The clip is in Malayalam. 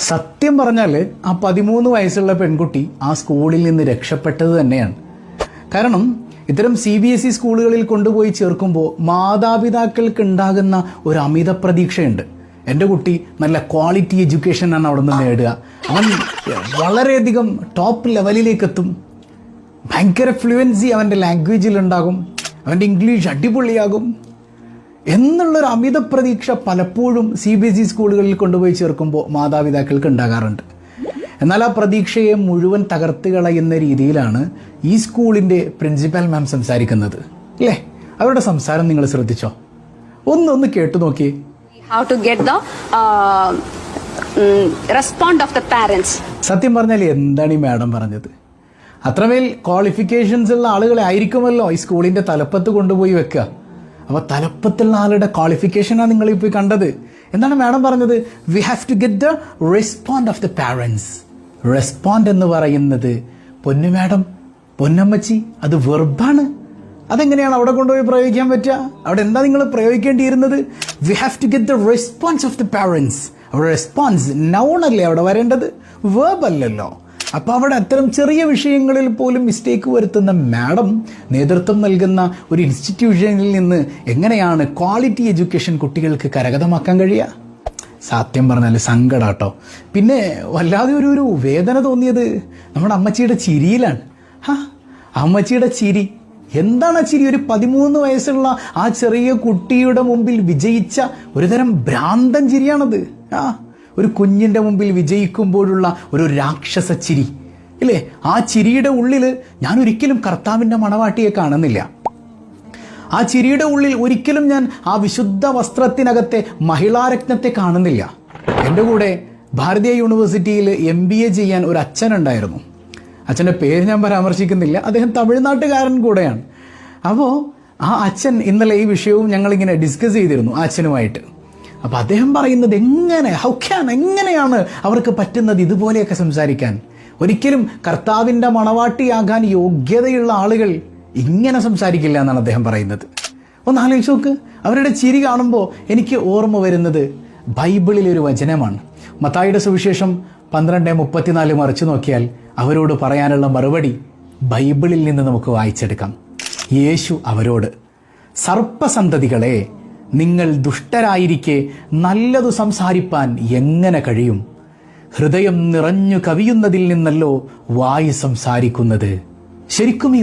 സത്യം പറഞ്ഞാൽ ആ 13 വയസ്സുള്ള പെൺകുട്ടി ആ സ്കൂളിൽ നിന്ന് രക്ഷപ്പെട്ടത് തന്നെയാണ്. കാരണം ഇത്തരം CBSE സ്കൂളുകളിൽ കൊണ്ടുപോയി ചേർക്കുമ്പോൾ മാതാപിതാക്കൾക്ക് ഉണ്ടാകുന്ന ഒരു അമിത പ്രതീക്ഷയുണ്ട്. എൻ്റെ കുട്ടി നല്ല ക്വാളിറ്റി എഡ്യൂക്കേഷനാണ് അവിടെ നിന്ന് നേടുക, അവൻ വളരെയധികം ടോപ്പ് ലെവലിലേക്ക് എത്തും, ഭയങ്കര ഫ്ലുവൻസി അവൻ്റെ ലാംഗ്വേജിലുണ്ടാകും, അവൻ്റെ ഇംഗ്ലീഷ് അടിപൊളിയാകും എന്നുള്ളൊരു അമിത പ്രതീക്ഷ പലപ്പോഴും CBSE സ്കൂളുകളിൽ കൊണ്ടുപോയി ചേർക്കുമ്പോൾ മാതാപിതാക്കൾക്ക് ഉണ്ടാകാറുണ്ട്. എന്നാൽ ആ പ്രതീക്ഷയെ മുഴുവൻ തകർത്ത് കളയുന്ന രീതിയിലാണ് ഈ സ്കൂളിൻ്റെ പ്രിൻസിപ്പൽ മാം സംസാരിക്കുന്നത്, അല്ലേ? അവരുടെ സംസാരം നിങ്ങൾ ശ്രദ്ധിച്ചോ? ഒന്ന് കേട്ടു നോക്കിയേ. How to get the response of the parents. സത്യം പറഞ്ഞാൽ എന്താണ് ഈ മാഡം പറഞ്ഞത്? അത്രമേൽ ക്വാളിഫിക്കേഷൻസ് ഉള്ള ആളുകളെ ആയിരിക്കുമല്ലോ ഈ സ്കൂളിൻ്റെ തലപ്പത്ത് കൊണ്ടുപോയി വെക്കുക. അപ്പോൾ തലപ്പത്തുള്ള ആളുടെ ക്വാളിഫിക്കേഷനാണ് നിങ്ങളിപ്പോൾ കണ്ടത്. എന്താണ് മാഡം പറഞ്ഞത്? We have to get the respond of the parents. Respond എന്ന് പറയുന്നത് പൊന്നു മാഡം, പൊന്നമ്മച്ചി, അത് വെർബാണ്. അതെങ്ങനെയാണ് അവിടെ കൊണ്ടുപോയി പ്രയോഗിക്കാൻ പറ്റുക? അവിടെ എന്താ നിങ്ങൾ പ്രയോഗിക്കേണ്ടിയിരുന്നത്? We have to get the response of the parents. അവിടെ റെസ്പോൺസ് നൗൺ അല്ലേ അവിടെ വരേണ്ടത്, വേർബ് അല്ലല്ലോ. അപ്പോൾ അവിടെ അത്തരം ചെറിയ വിഷയങ്ങളിൽ പോലും മിസ്റ്റേക്ക് വരുത്തുന്ന മാഡം നേതൃത്വം നൽകുന്ന ഒരു ഇൻസ്റ്റിറ്റ്യൂഷനിൽ നിന്ന് എങ്ങനെയാണ് ക്വാളിറ്റി എഡ്യൂക്കേഷൻ കുട്ടികൾക്ക് കരഗതമാക്കാൻ കഴിയുക? സത്യം പറഞ്ഞാൽ സങ്കടാട്ടോ. പിന്നെ വല്ലാതെ ഒരു വേദന തോന്നിയത് നമ്മുടെ അമ്മച്ചിയുടെ ചിരിയിലാണ്. അമ്മച്ചിയുടെ ചിരി എന്താണ്? ആ ചിരി ഒരു 13 വയസ്സുള്ള ആ ചെറിയ കുട്ടിയുടെ മുമ്പിൽ വിജയിച്ച ഒരുതരം ഭ്രാന്തൻ ചിരിയാണത്. ഒരു കുഞ്ഞിൻ്റെ മുമ്പിൽ വിജയിക്കുമ്പോഴുള്ള ഒരു രാക്ഷസ ചിരി, ഇല്ലേ? ആ ചിരിയുടെ ഉള്ളിൽ ഞാൻ ഒരിക്കലും കർത്താവിൻ്റെ മണവാട്ടിയെ കാണുന്നില്ല. ആ ചിരിയുടെ ഉള്ളിൽ ഒരിക്കലും ഞാൻ ആ വിശുദ്ധ വസ്ത്രത്തിനകത്തെ മഹിളാരത്നത്തെ കാണുന്നില്ല. എൻ്റെ കൂടെ ഭാരതീയ യൂണിവേഴ്സിറ്റിയിൽ MBA ചെയ്യാൻ ഒരു അച്ഛനുണ്ടായിരുന്നു. അച്ഛൻ്റെ പേര് ഞാൻ പരാമർശിക്കുന്നില്ല, അദ്ദേഹം തമിഴ്നാട്ടുകാരൻ കൂടെയാണ്. അപ്പോൾ ആ അച്ഛൻ ഇന്നലെ ഈ വിഷയവും ഞങ്ങളിങ്ങനെ ഡിസ്കസ് ചെയ്തിരുന്നു ആ അച്ഛനുമായിട്ട്. അപ്പോൾ അദ്ദേഹം പറയുന്നത് എങ്ങനെയാണ് അവർക്ക് പറ്റുന്നത് ഇതുപോലെയൊക്കെ സംസാരിക്കാൻ? ഒരിക്കലും കർത്താവിൻ്റെ മണവാട്ടിയാകാൻ യോഗ്യതയുള്ള ആളുകൾ ഇങ്ങനെ സംസാരിക്കില്ല എന്നാണ് അദ്ദേഹം പറയുന്നത്. ഒന്ന് ആലോചിച്ച് നോക്ക്. അവരുടെ ചിരി കാണുമ്പോൾ എനിക്ക് ഓർമ്മ വരുന്നത് ബൈബിളിലൊരു വചനമാണ്. മത്തായിയുടെ സുവിശേഷം 12:34 മറിച്ചു നോക്കിയാൽ അവരോട് പറയാനുള്ള മറുപടി ബൈബിളിൽ നിന്ന് നമുക്ക് വായിച്ചെടുക്കാം. യേശു അവരോട്, സർപ്പസന്തതികളെ, നിങ്ങൾ ദുഷ്ടരായിരിക്കെ നല്ലതു സംസാരിപ്പാൻ എങ്ങനെ കഴിയും? ഹൃദയം നിറഞ്ഞു കവിയുന്നതിൽ നിന്നല്ലോ വായ് സംസാരിക്കുന്നത്. ശരിക്കും ഈ